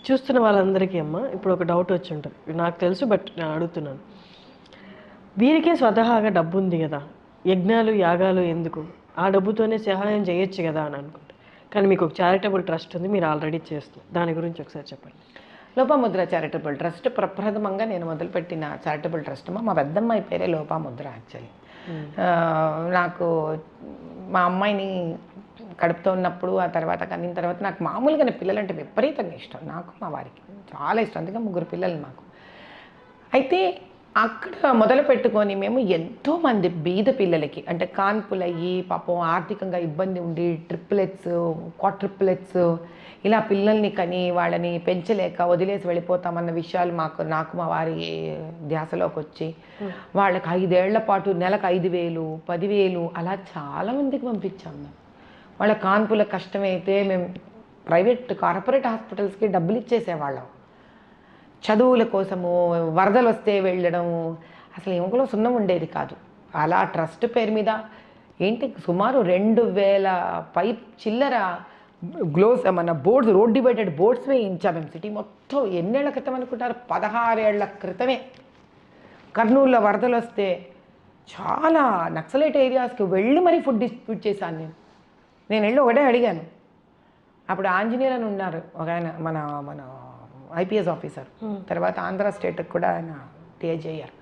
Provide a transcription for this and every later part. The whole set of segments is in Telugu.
చూస్తున్న వాళ్ళందరికీ అమ్మ ఇప్పుడు ఒక డౌట్ వచ్చి ఉంటుంది, నాకు తెలుసు బట్ నేను అడుగుతున్నాను. వీరికే స్వతహాగా డబ్బు ఉంది కదా, యజ్ఞాలు యాగాలు ఎందుకు, ఆ డబ్బుతోనే సహాయం చేయొచ్చు కదా అని అనుకుంటా. కానీ మీకు ఒక చారిటబుల్ ట్రస్ట్ ఉంది, మీరు ఆల్రెడీ చేస్తున్నారు, దాని గురించి ఒకసారి చెప్పండి. లోపాముద్ర చారిటబుల్ ట్రస్ట్ ప్రప్రథమంగా నేను మొదలుపెట్టిన చారిటబుల్ ట్రస్ట్ మా పెద్దమ్మాయి పేరే లోపాముద్ర. యాక్చువల్లీ నాకు మా అమ్మాయిని కడుపుతో ఉన్నప్పుడు, ఆ తర్వాత కనిన తర్వాత నాకు మామూలుగానే పిల్లలంటే విపరీతంగా ఇష్టం. నాకు మా వారికి చాలా ఇష్టం, అందుకే 3 పిల్లలు మాకు. అయితే అక్కడ మొదలు పెట్టుకొని మేము ఎంతోమంది బీద పిల్లలకి, అంటే కాన్పులయ్యి పాపం ఆర్థికంగా ఇబ్బంది ఉండి ట్రిప్లెట్స్, క్వాడ్రిప్లెట్స్ ఇలా పిల్లల్ని కని వాళ్ళని పెంచలేక వదిలేసి వెళ్ళిపోతామన్న విషయాలు నాకు మా వారి ధ్యాసలోకి వచ్చి వాళ్ళకి 5 ఏళ్ల పాటు నెలకు 5,000, 10,000 అలా చాలామందికి పంపించాం మేము. వాళ్ళ కాన్పుల కష్టమైతే మేము కార్పొరేట్ హాస్పిటల్స్కి డబ్బులు ఇచ్చేసేవాళ్ళం. చదువుల కోసము వరదలు వస్తే వెళ్ళడము, అసలు ఎముకలో సున్నం ఉండేది కాదు. అలా ట్రస్ట్ పేరు మీద ఏంటి సుమారు 2,000 చిల్లర గ్లోవ్స్ మన బోర్డ్స్, రోడ్ డివైడెడ్ బోర్డ్స్ వేయించాం మేము సిటీ మొత్తం. ఎన్నేళ్ల క్రితం అనుకుంటారు? 16 ఏళ్ల క్రితమే. కర్నూలులో వరదలు వస్తే చాలా నక్సలైట్ ఏరియాస్కి వెళ్ళి మరీ ఫుడ్ డిస్ట్రిబ్యూట్ చేశాను నేను వెళ్ళి ఒకటే అడిగాను. అప్పుడు ఆంజనేయులు అని ఉన్నారు ఒక ఆయన, మన మన ఐపీఎస్ ఆఫీసర్, తర్వాత ఆంధ్ర స్టేట్కి కూడా ఆయన టీఏజీ అయ్యారు.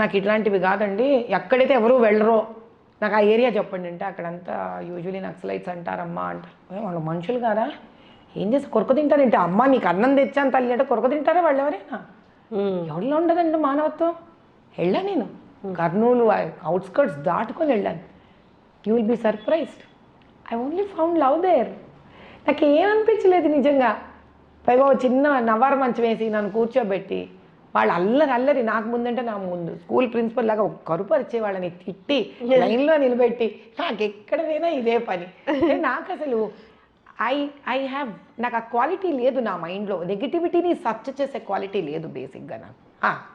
నాకు ఇట్లాంటివి కాదండి, ఎక్కడైతే ఎవరూ వెళ్ళరో నాకు ఆ ఏరియా చెప్పండి అంటే, అక్కడంతా యూజువలీ నక్సలైట్స్ అంటారమ్మా అంటారు. వాళ్ళు మనుషులు కాదా, ఏం చేసి కొరకు తింటారంటే, అమ్మ నీకు అన్నం తెచ్చాను తల్లి అంటే కొరకు తింటారా వాళ్ళు ఎవరైనా? ఎవరిలో ఉండదండి మానవత్వం. వెళ్ళాను నేను కర్నూలు అవుట్స్కర్ట్స్ దాటుకొని వెళ్ళాను. You will be surprised, I only found love there. నాకు ఏమనిపించలేదు నిజంగా. పైగా చిన్న నవారు మంచం వేసి నన్ను కూర్చోబెట్టి వాళ్ళు అల్లరి నాకు ముందంటే నా ముందు స్కూల్ ప్రిన్సిపల్ లాగా కరుపరిచే వాళ్ళని తిట్టి లైన్లో నిలబెట్టి నాకు ఎక్కడైనా ఇదే పని. నాకు అసలు నాకు ఆ క్వాలిటీ లేదు నా మైండ్లో, నెగిటివిటీని సర్చ్ చేసే క్వాలిటీ లేదు బేసిక్గా నాకు.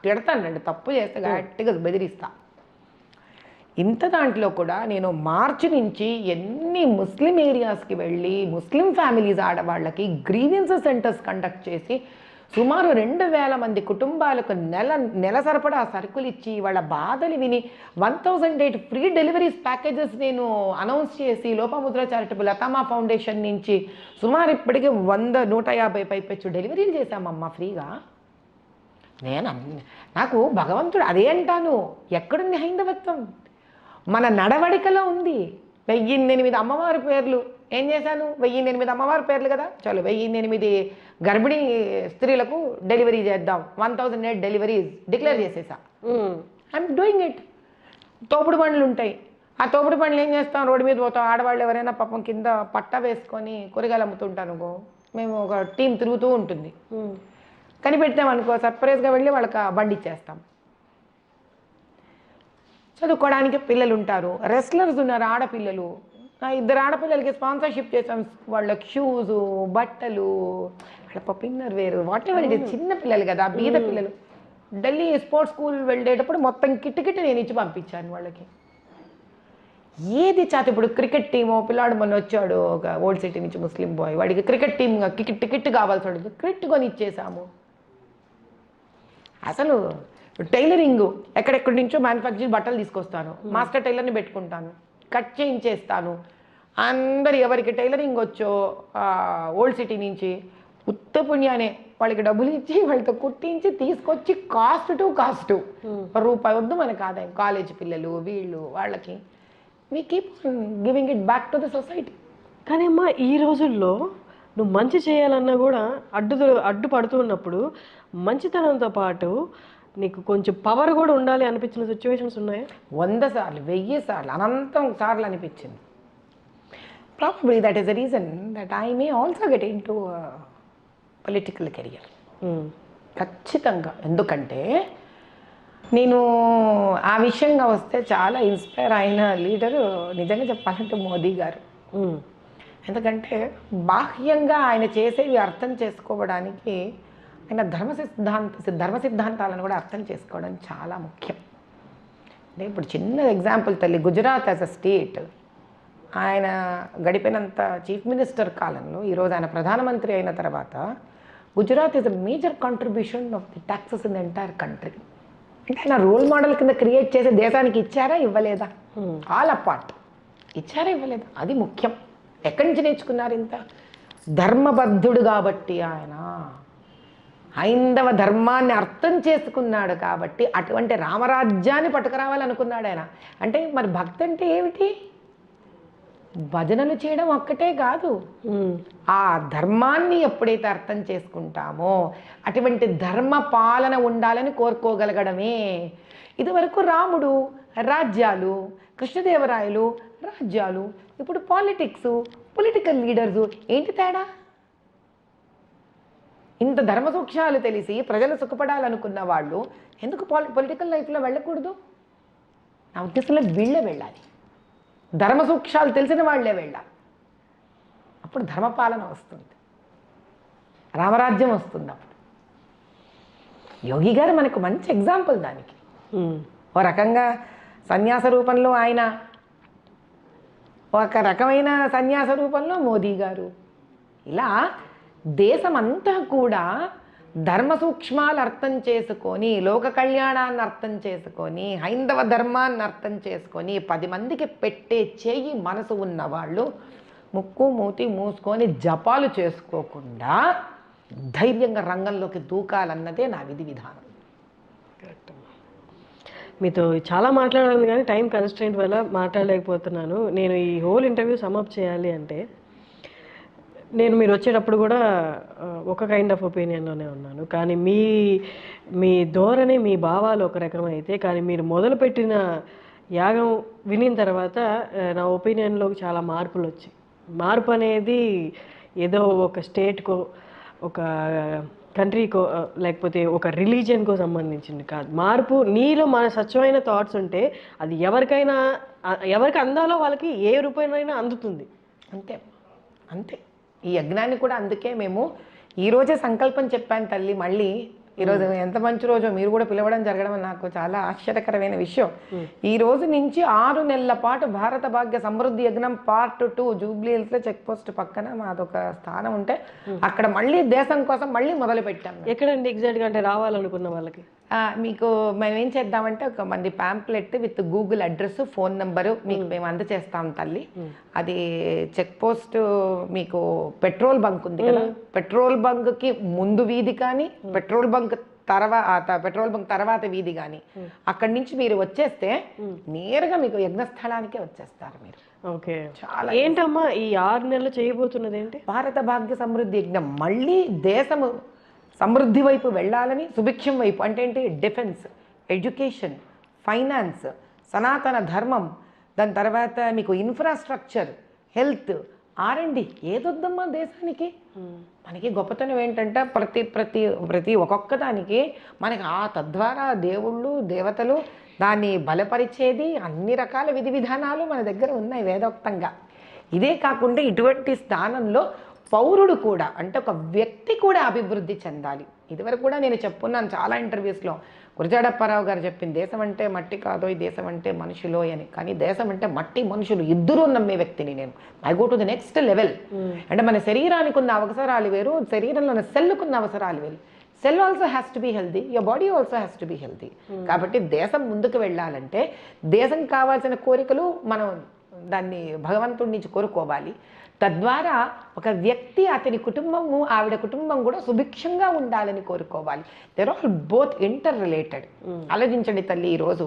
తిడతానండి, తప్పు చేస్తే గట్టిగా బెదిరిస్తా. ఇంత దాంట్లో కూడా నేను మార్చి నుంచి ఎన్ని ముస్లిం ఏరియాస్కి వెళ్ళి ముస్లిం ఫ్యామిలీస్ ఆడవాళ్ళకి గ్రీవెన్సెస్ సెంటర్స్ కండక్ట్ చేసి సుమారు 2,000 మంది కుటుంబాలకు నెల సరిపడా సరుకులు ఇచ్చి వాళ్ళ బాధలు విని 1,008 ఫ్రీ డెలివరీస్ ప్యాకేజెస్ నేను అనౌన్స్ చేసి లోపాముద్ర చారిటబుల్ లతామా ఫౌండేషన్ నుంచి సుమారు ఇప్పటికీ 100-150 పైపెచ్చు డెలివరీలు చేశామమ్మా ఫ్రీగా. నాకు భగవంతుడు అదే అంటాను, ఎక్కడుంది హైందవత్వం? మన నడవడికలో ఉంది. 1,008 అమ్మవారి పేర్లు ఏం చేశాను? 1,008 అమ్మవారి పేర్లు కదా, చాలు 1,008 గర్భిణీ స్త్రీలకు డెలివరీ చేద్దాం, 1,008 డెలివరీస్ డిక్లేర్ చేసేసా. I'm doing it. తోపుడు బండ్లు ఉంటాయి, ఆ తోపుడు బండ్లు ఏం చేస్తాం? రోడ్డు మీద పోతాం, ఆడవాళ్ళు ఎవరైనా పాపం కింద పట్ట వేసుకొని కూరగాయలు అమ్ముతుంటాను, మేము ఒక టీం తిరుగుతూ ఉంటుంది, కనిపెట్టామనుకో సర్ప్రైజ్గా వెళ్ళి వాళ్ళకి బండి ఇచ్చేస్తాం. చదువుకోవడానికి పిల్లలు ఉంటారు, రెస్లర్స్ ఉన్నారు ఆడపిల్లలు, 2 ఆడపిల్లలకి స్పాన్సర్షిప్ చేసాం. వాళ్ళకి షూసు, బట్టలు, వాళ్ళ పప్పిన్నర్ వేరు, వాట్ ఎవర్ ఇట్ ఇస్. చిన్న పిల్లలు కదా, బీద పిల్లలు. ఢిల్లీ స్పోర్ట్స్ స్కూల్ వెళ్ళేటప్పుడు మొత్తం కిట్ నేను ఇచ్చి పంపించాను వాళ్ళకి. ఏది చాత ఇప్పుడు క్రికెట్ టీము పిల్లాడు మొన్న వచ్చాడు ఒక ఓల్డ్ సిటీ నుంచి ముస్లిం బాయ్, వాడికి క్రికెట్ టీమ్ టికెట్ కావాల్సి వాడికి క్రికెట్ కొని ఇచ్చేసాము. అసలు టైలరింగ్ ఎక్కడెక్కడి నుంచో మ్యానుఫ్యాక్చరింగ్ బట్టలు తీసుకొస్తాను, మాస్టర్ టైలర్ని పెట్టుకుంటాను, కట్ చేయించేస్తాను. అందరు ఎవరికి టైలరింగ్ వచ్చో ఓల్డ్ సిటీ నుంచి ఉత్త పుణ్యానే వాళ్ళకి డబ్బులు ఇచ్చి వాళ్ళతో కుట్టించి తీసుకొచ్చి కాస్ట్ టు కాస్ట్ రూపాయి వద్దు మనకు ఆదాయం. కాలేజ్ పిల్లలు వీళ్ళు వాళ్ళకి we keep giving it back to the society. కానీ అమ్మా ఈ రోజుల్లో నువ్వు మంచి చేయాలన్నా కూడా అడ్డుపడుతూ ఉన్నప్పుడు మంచితనంతో పాటు నీకు కొంచెం పవర్ కూడా ఉండాలి అనిపించిన సిచ్యువేషన్స్ ఉన్నాయా? 100 సార్లు 1000 సార్లు అనంతం సార్లు అనిపించింది. Probably that is the reason that I may also get in to political career. ఖచ్చితంగా. ఎందుకంటే నేను ఆ విషయంగా వస్తే చాలా ఇన్స్పైర్ అయిన లీడరు నిజంగా చెప్పాలంటే మోదీ గారు. ఎందుకంటే బాహ్యంగా ఆయన చేసేవి అర్థం చేసుకోవడానికి ఆయన ధర్మ సిద్ధాంతాలను కూడా అర్థం చేసుకోవడం చాలా ముఖ్యం. అంటే ఇప్పుడు చిన్న ఎగ్జాంపుల్ తల్లి, గుజరాత్ యాజ్ అ స్టేట్ ఆయన గడిపినంత చీఫ్ మినిస్టర్ కాలంలో ఈరోజు ఆయన ప్రధానమంత్రి అయిన తర్వాత Gujarat is a major contribution of the taxes in the entire country. అంటే ఆయన రోల్ మోడల్ కింద క్రియేట్ చేసి దేశానికి ఇచ్చారా ఇవ్వలేదా? ఆల్ అపార్ట్ ఇచ్చారా ఇవ్వలేదా? అది ముఖ్యం. ఎక్కడి నుంచి నేర్చుకున్నారు ఇంత? ధర్మబద్ధుడు కాబట్టి ఆయన హైందవ ధర్మాన్ని అర్థం చేసుకున్నాడు కాబట్టి అటువంటి రామరాజ్యాన్ని పట్టుకురావాలనుకున్నాడు ఆయన. అంటే మరి భక్తి అంటే ఏమిటి? భజనలు చేయడం ఒక్కటే కాదు, ఆ ధర్మాన్ని ఎప్పుడైతే అర్థం చేసుకుంటామో అటువంటి ధర్మ పాలన ఉండాలని కోరుకోగలగడమే. ఇదివరకు రాముడు రాజ్యాలు, కృష్ణదేవరాయలు రాజ్యాలు, ఇప్పుడు పాలిటిక్స్, పొలిటికల్ లీడర్సు. ఏంటి తేడా? ఇంత ధర్మ సూక్ష్మాలు తెలిసి ప్రజలు సుఖపడాలనుకున్న వాళ్ళు ఎందుకు పొలిటికల్ లైఫ్లో వెళ్ళకూడదు? నా ఉద్దేశంలో వీళ్ళే వెళ్ళాలి, ధర్మ సూక్ష్మాలు తెలిసిన వాళ్ళే వెళ్ళాలి. అప్పుడు ధర్మపాలన వస్తుంది, రామరాజ్యం వస్తుంది. అప్పుడు యోగి గారు మనకు మంచి ఎగ్జాంపుల్ దానికి. ఓ రకంగా సన్యాస రూపంలో ఆయన, ఒక రకమైన సన్యాస రూపంలో మోదీ గారు. ఇలా దేశమంతా కూడా ధర్మ సూక్ష్మాలు అర్థం చేసుకొని, లోక కళ్యాణాన్ని అర్థం చేసుకొని, హైందవ ధర్మాన్ని అర్థం చేసుకొని 10 మందికి పెట్టే చేయి మనసు ఉన్నవాళ్ళు ముక్కు మూతి మూసుకొని జపాలు చేసుకోకుండా ధైర్యంగా రంగంలోకి దూకాలన్నదే నా విధి విధానం. మీతో చాలా మాట్లాడాలి కానీ టైం కన్స్ట్రెయింట్ వల్ల మాట్లాడలేకపోతున్నాను. నేను ఈ హోల్ ఇంటర్వ్యూ సమ్అప్ చేయాలి అంటే, నేను మీరు వచ్చేటప్పుడు కూడా ఒక కైండ్ ఆఫ్ ఒపీనియన్లోనే ఉన్నాను. కానీ మీ ధోరణి, మీ భావాలు ఒక రకమైతే, కానీ మీరు మొదలుపెట్టిన యాగం వినిన తర్వాత నా ఒపీనియన్లో చాలా మార్పులు వచ్చాయి. మార్పు అనేది ఏదో ఒక స్టేట్కో, ఒక కంట్రీకో, లేకపోతే ఒక రిలీజియన్కో సంబంధించింది కాదు. మార్పు నీలో మన స్వచ్ఛమైన థాట్స్ ఉంటే అది ఎవరికి అందాలో వాళ్ళకి ఏ రూపాయనైనా అందుతుంది. అంతే అంతే. ఈ యజ్ఞాన్ని కూడా అందుకే మేము ఈరోజే సంకల్పం చెప్పాను తల్లి. మళ్ళీ ఈరోజు ఎంత మంచి రోజు మీరు కూడా పిలవడం జరగడం నాకు చాలా ఆశ్చర్యకరమైన విషయం. ఈ రోజు నుంచి 6 నెలల పాటు భారత భాగ్య సమృద్ధి యజ్ఞం పార్ట్ 2 జూబ్లీ హిల్స్లో చెక్ పోస్ట్ పక్కన మాదొక స్థానం ఉంటే అక్కడ మళ్ళీ దేశం కోసం మళ్ళీ మొదలు పెట్టాము. ఎక్కడండి ఎగ్జాక్ట్గా? అంటే రావాలనుకున్న వాళ్ళకి మీకు మేము ఏం చేద్దామంటే ఒక మంది pamphlet with Google address, phone number మీకు మేము అందచేస్తాం తల్లి. అది చెక్ పోస్ట్ మీకు పెట్రోల్ బంక్ ఉంది కదా, పెట్రోల్ బంక్కి ముందు వీధి కానీ, పెట్రోల్ బంక్ తర్వాత వీధి కానీ, అక్కడి నుంచి మీరు వచ్చేస్తే నేరుగా మీకు యజ్ఞస్థలానికే వచ్చేస్తారు మీరు. ఓకే, చాలా ఏంటమ్మా ఈ 6 నెలలు చేయబోతున్నది ఏంటి? భారత భాగ్య సమృద్ధి యజ్ఞం. మళ్ళీ దేశము సమృద్ధి వైపు వెళ్ళాలని, సుభిక్షం వైపు అంటే ఏంటి? డిఫెన్స్, ఎడ్యుకేషన్, ఫైనాన్స్, సనాతన ధర్మం, దాని తర్వాత మీకు ఇన్ఫ్రాస్ట్రక్చర్, హెల్త్, R&D. ఏదొద్దమ్మా దేశానికి? మనకి గొప్పతనం ఏంటంటే ప్రతి ఒక్కొక్క దానికి మనకి తద్వారా దేవుళ్ళు దేవతలు దాన్ని బలపరిచేది అన్ని రకాల విధి విధానాలు మన దగ్గర ఉన్నాయి వేదోక్తంగా. ఇదే కాకుండా ఇటువంటి స్థానంలో పౌరుడు కూడా, అంటే ఒక వ్యక్తి కూడా అభివృద్ధి చెందాలి. ఇదివరకు కూడా నేను చెప్పున్నాను చాలా ఇంటర్వ్యూస్లో. గురజాడప్పారావు గారు చెప్పింది దేశం అంటే మట్టి కాదో, ఈ దేశం అంటే మనుషులో అని. కానీ దేశం అంటే మట్టి మనుషులు ఇద్దరూ నమ్మే వ్యక్తిని నేను. I go to the next level. అంటే మన శరీరానికి ఉన్న అవసరాలు వేరు, శరీరంలో ఉన్న సెల్లుకున్న అవసరాలు వేరు. Cell also has to be healthy, your body also has to be healthy. కాబట్టి దేశం ముందుకు వెళ్ళాలంటే దేశం కావాల్సిన కోరికలు మనం దాన్ని భగవంతుడి నుంచి కోరుకోవాలి. తద్వారా ఒక వ్యక్తి, అతని కుటుంబము, ఆవిడ కుటుంబం కూడా సుభిక్షంగా ఉండాలని కోరుకోవాలి. They're all both interrelated. ఆలోచించండి తల్లి, ఈరోజు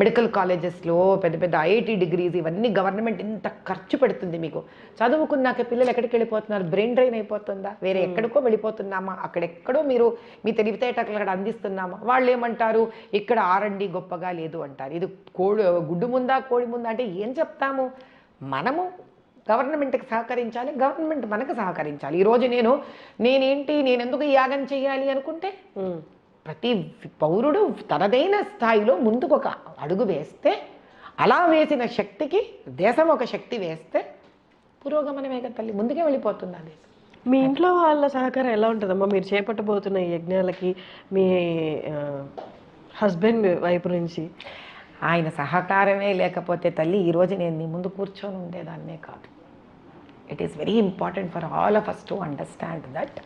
మెడికల్ కాలేజెస్లో పెద్ద పెద్ద IIT డిగ్రీస్ ఇవన్నీ గవర్నమెంట్ ఇంత ఖర్చు పెడుతుంది. మీకు చదువుకున్నాక పిల్లలు ఎక్కడికి వెళ్ళిపోతున్నారు? బ్రెయిన్ డ్రైన్ అయిపోతుందా? వేరే ఎక్కడికో వెళ్ళిపోతున్నామా? అక్కడెక్కడో మీరు మీ తెలివితేటలు అక్కడ అందిస్తున్నామా? వాళ్ళు ఏమంటారు? ఇక్కడ R&D గొప్పగా లేదు అంటారు. ఇది గుడ్డు ముందా కోడి ముందా అంటే ఏం చెప్తాము? మనము గవర్నమెంట్కి సహకరించాలి, గవర్నమెంట్ మనకు సహకరించాలి. ఈరోజు నేను ఎందుకు యాగం చేయాలి అనుకుంటే ప్రతి పౌరుడు తనదైన స్థాయిలో ముందుకు ఒక అడుగు వేస్తే, అలా వేసిన శక్తికి దేశం ఒక శక్తి వేస్తే పురోగమనమే కదా తల్లి, ముందుకే వెళ్ళిపోతుంది ఆ దేశం. మీ ఇంట్లో వాళ్ళ సహకారం ఎలా ఉంటుందమ్మా మీరు చేపట్టబోతున్న ఈ యజ్ఞాలకి, మీ హస్బెండ్ వైపు నుంచి? ఆయన సహకారమే లేకపోతే తల్లి ఈరోజు నేను నీ ముందు కూర్చొని ఉండేదాన్నే కాదు. It is very important for all of us to understand that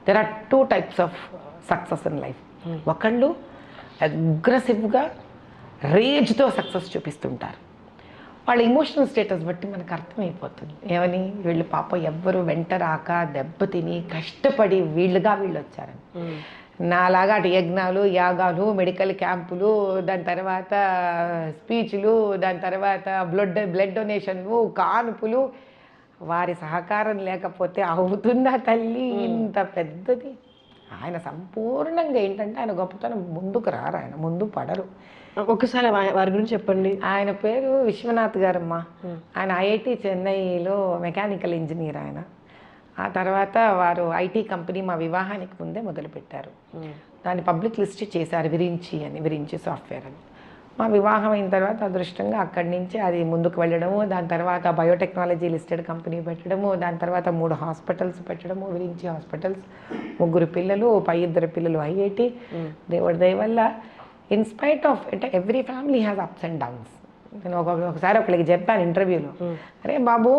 there are 2 types of success in life. ఒకళ్ళు అగ్రెసివ్గా రేజ్తో సక్సెస్ చూపిస్తుంటారు. వాళ్ళ ఇమోషనల్ స్టేటస్ బట్టి మనకు అర్థమైపోతుంది ఏమని, వీళ్ళు పాప ఎవ్వరు వెంట రాక దెబ్బతిని కష్టపడి వీళ్ళు వచ్చారని. నాలాగా అటు యజ్ఞాలు, యాగాలు, మెడికల్ క్యాంపులు, దాని తర్వాత స్పీచ్లు, దాని తర్వాత బ్లడ్ డొనేషన్లు, కానుపులు, వారి సహకారం లేకపోతే అవుతుందా తల్లి ఇంత పెద్దది? ఆయన సంపూర్ణంగా ఏంటంటే ఆయన గొప్పతనం ముందుకు రారు, ఆయన ముందు పడరు. ఒకసారి వారి గురించి చెప్పండి. ఆయన పేరు విశ్వనాథ్ గారమ్మ. ఆయన ఐఐటి చెన్నైలో మెకానికల్ ఇంజనీర్. ఆయన ఆ తర్వాత వారు ఐటీ కంపెనీ మా వివాహానికి ముందే మొదలుపెట్టారు. దాన్ని పబ్లిక్ లిస్ట్ చేశారు, విరించి సాఫ్ట్వేర్ అని. మా వివాహం అయిన తర్వాత అదృష్టంగా అక్కడి నుంచి అది ముందుకు వెళ్ళడము, దాని తర్వాత బయోటెక్నాలజీ లిస్టెడ్ కంపెనీ పెట్టడము, దాని తర్వాత 3 హాస్పిటల్స్ పెట్టడము, విరించి హాస్పిటల్స్, 3 పిల్లలు, 2 పిల్లలు ఐఐటి. దేవుడి దయ వల్ల ఇన్స్పైట్ ఆఫ్ అంటే every family has ups and downs. నేను ఒకసారి ఒకరికి చెప్పాను ఇంటర్వ్యూలో, అరే బాబు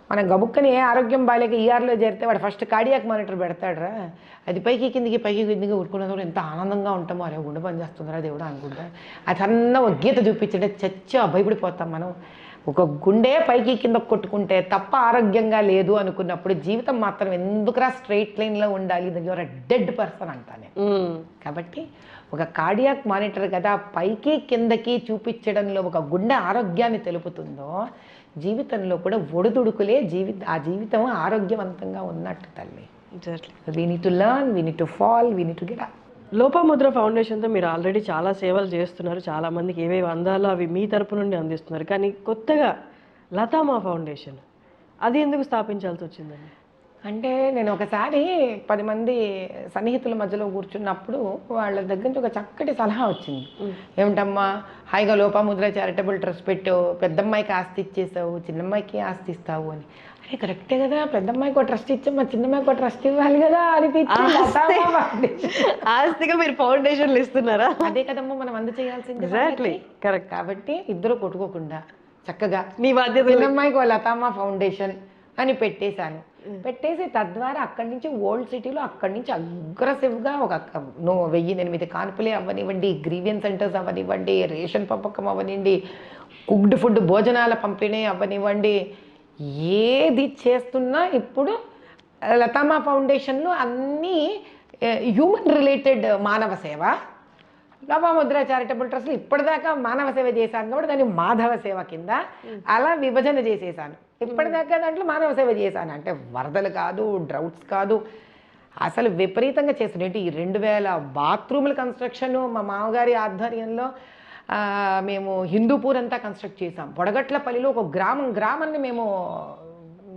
మన గబుక్కని ఏ ఆరోగ్యం బాగాలేక ఈఆర్లో చేరితే వాడు ఫస్ట్ కార్డియాక్ మానిటర్ పెడతాడరా, అది పైకి కిందికి ఉడుకున్నప్పుడు ఎంత ఆనందంగా ఉంటామో, అరే గుండె పని చేస్తుందిరా దేవుడు అనుకుంటా. అది అన్న ఒక గీత చూపించంటే చచ్చా భయపడిపోతాం మనం. ఒక గుండె పైకి కింద కొట్టుకుంటే తప్ప ఆరోగ్యంగా లేదు అనుకున్నప్పుడు జీవితం మాత్రం ఎందుకురా స్ట్రైట్ లైన్లో ఉండాలి, యువర్ అ డెడ్ పర్సన్ అంటానే. కాబట్టి ఒక కార్డియాక్ మానిటర్ కదా పైకి కిందకి చూపించడంలో ఒక గుండె ఆరోగ్యాన్ని తెలుపుతుందో, జీవితంలో కూడా ఒడిదుడుకులే ఆ జీవితం ఆరోగ్యవంతంగా ఉన్నట్టు తల్లి. We need to learn, we need to fall, we need to get up. Lopamudra ఫౌండేషన్తో మీరు ఆల్రెడీ చాలా సేవలు చేస్తున్నారు, చాలామందికి ఏవేవి అందాలో అవి మీ తరపు నుండి అందిస్తున్నారు. కానీ కొత్తగా లతామా ఫౌండేషన్, అది ఎందుకు స్థాపించాల్సి వచ్చిందండి? అంటే నేను ఒకసారి 10 మంది సన్నిహితుల మధ్యలో కూర్చున్నప్పుడు వాళ్ళ దగ్గర నుంచి ఒక చక్కటి సలహా వచ్చింది. ఏమిటమ్మా, హాయిగా లోపముద్ర చారిటబుల్ ట్రస్ట్ పెట్టు, పెద్దమ్మాయికి ఆస్తి ఇచ్చేసావు, చిన్నమ్మాయికి ఆస్తి ఇస్తావు అని. అరే కరెక్టే కదా, పెద్దమ్మాయికి ఒక ట్రస్ట్ ఇచ్చాం, మా చిన్నమ్మాయికి ఒక ట్రస్ట్ ఇవ్వాలి కదా అనిపించింది. ఆస్తిగా మీరు ఫౌండేషన్లు ఇస్తున్నారా? అదే కదమ్మా మనం అందచేయాల్సింది. Exactly correct. కాబట్టి ఇద్దరు కొట్టుకోకుండా చక్కగా మీ బాధ్యత, చిన్నమ్మాయికి లతామా ఫౌండేషన్ అని పెట్టేశాను. పెట్టేసి తద్వారా అక్కడి నుంచి ఓల్డ్ సిటీలో అక్కడి నుంచి అగ్రెసివ్గా ఒక 1008 కాన్పులే అవ్వనివ్వండి, గ్రీవియన్స్ సెంటర్స్ అవ్వనివ్వండి, రేషన్ పంపకం అవ్వనివ్వండి, కుక్డ్ ఫుడ్ భోజనాల పంపిణీ అవ్వనివ్వండి, ఏది చేస్తున్నా ఇప్పుడు లతామా ఫౌండేషన్లో అన్నీ హ్యూమన్ రిలేటెడ్ మానవ సేవ. లోపముద్ర చారిటబుల్ ట్రస్ట్లో ఇప్పటిదాకా మానవ సేవ చేశాను కాబట్టి దాన్ని మాధవ సేవ కింద అలా విభజన చేసేసాను. ఇప్పటిదాకా దాంట్లో మానవ సేవ చేశాను. అంటే వరదలు కాదు, డ్రౌట్స్ కాదు, అసలు విపరీతంగా చేశాను. ఏంటి ఈ 2000 బాత్రూముల కన్స్ట్రక్షన్ మా మామగారి ఆధ్వర్యంలో మేము హిందూపూర్ అంతా కన్స్ట్రక్ట్ చేసాం. బొడగట్లపల్లిలో ఒక గ్రామాన్ని మేము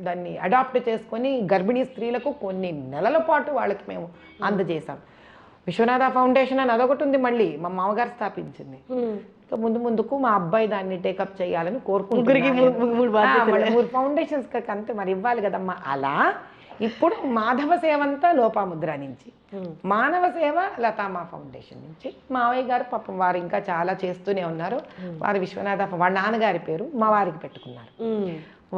దాన్ని అడాప్ట్ చేసుకొని గర్భిణీ స్త్రీలకు కొన్ని నెలల పాటు వాళ్ళకి మేము అందజేసాం. విశ్వనాథ ఫౌండేషన్ అని అదొకటి ఉంది, మళ్ళీ మా మామగారు స్థాపించింది. ఇంకా ముందుకు మా అబ్బాయి దాన్ని టేకప్ చేయాలని కోరుకుంటున్నాను. 3 ఫౌండేషన్స్ అంతే మరి ఇవ్వాలి కదమ్మా. అలా ఇప్పుడు మాధవ సేవ అంతా లోపముద్ర నుంచి, మానవ సేవ లతామా ఫౌండేషన్ నుంచి. మావయ్య గారు పాపం వారు ఇంకా చాలా చేస్తూనే ఉన్నారు. వారు విశ్వనాథ, వాళ్ళ నాన్నగారి పేరు మా వారికి పెట్టుకున్నారు.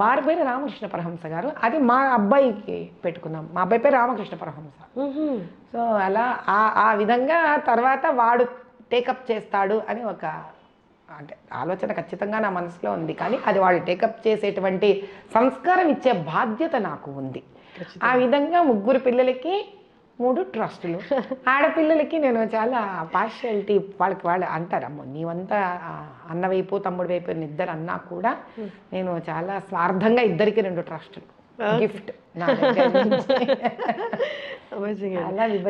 వారి పేరు రామకృష్ణ పరహంస గారు, అది మా అబ్బాయికి పెట్టుకున్నాం. మా అబ్బాయి పేరు రామకృష్ణ పరహంస. సో అలా ఆ విధంగా తర్వాత వాడు టేకప్ చేస్తాడు అని ఒక అంటే ఆలోచన ఖచ్చితంగా నా మనసులో ఉంది. కానీ అది వాడు టేకప్ చేసేటువంటి సంస్కారం ఇచ్చే బాధ్యత నాకు ఉంది. ఆ విధంగా 3 పిల్లలకి 3 ట్రస్టులు. ఆడపిల్లలకి నేను చాలా పార్షియాలిటీ, వాళ్ళు అంటారు అమ్మో నీవంతా అన్న వైపు తమ్ముడు వైపు ఇద్దరు అన్నా కూడా నేను చాలా స్వార్థంగా ఇద్దరికి 2 ట్రస్టులు గిఫ్ట్.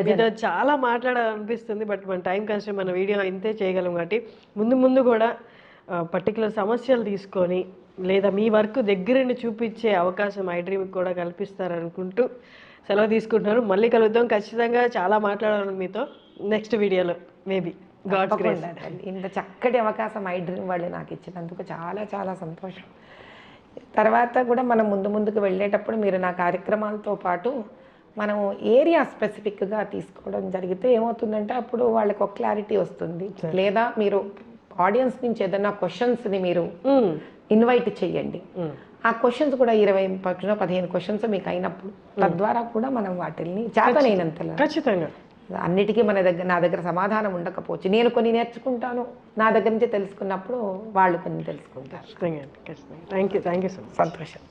మీతో చాలా మాట్లాడాలనిపిస్తుంది, బట్ మన టైం కన్స్ట్రెయిన్, మన వీడియో ఇంతే చేయగలం. కాబట్టి ముందు కూడా పర్టికులర్ సమస్యలు తీసుకొని లేదా మీ వర్క్ దగ్గరుండి చూపించే అవకాశం ఐ డ్రీమ్కి కూడా కల్పిస్తారనుకుంటూ సెలవు తీసుకుంటున్నారు. మళ్ళీ కలుద్దాం ఖచ్చితంగా. చాలా మాట్లాడాలి మీతో నెక్స్ట్ వీడియోలో మేబీ. God's grace. ఇంత చక్కటి అవకాశం ఐ డ్రీమ్ వాళ్ళు నాకు ఇచ్చినందుకు చాలా చాలా సంతోషం. తర్వాత కూడా మనం ముందుకు వెళ్ళేటప్పుడు మీరు నా కార్యక్రమాలతో పాటు మనం ఏరియా స్పెసిఫిక్గా తీసుకోవడం జరిగితే ఏమవుతుందంటే అప్పుడు వాళ్ళకి ఒక క్లారిటీ వస్తుంది. లేదా మీరు ఆడియన్స్ నుంచి ఏదైనా క్వశ్చన్స్ని మీరు ఇన్వైట్ చేయండి. ఆ క్వశ్చన్స్ కూడా 15 క్వశ్చన్స్ మీకు అయినప్పుడు తద్వారా కూడా మనం వాటిని చేతనైనంతలో ఖచ్చితంగా అన్నిటికీ నా దగ్గర సమాధానం ఉండకపోవచ్చు, నేను కొన్ని నేర్చుకుంటాను, నా దగ్గర నుంచి తెలుసుకున్నప్పుడు వాళ్ళు కొన్ని తెలుసుకుంటారు. ఖచ్చితంగా ఖచ్చితంగా. Thank you so much. సంతోషం.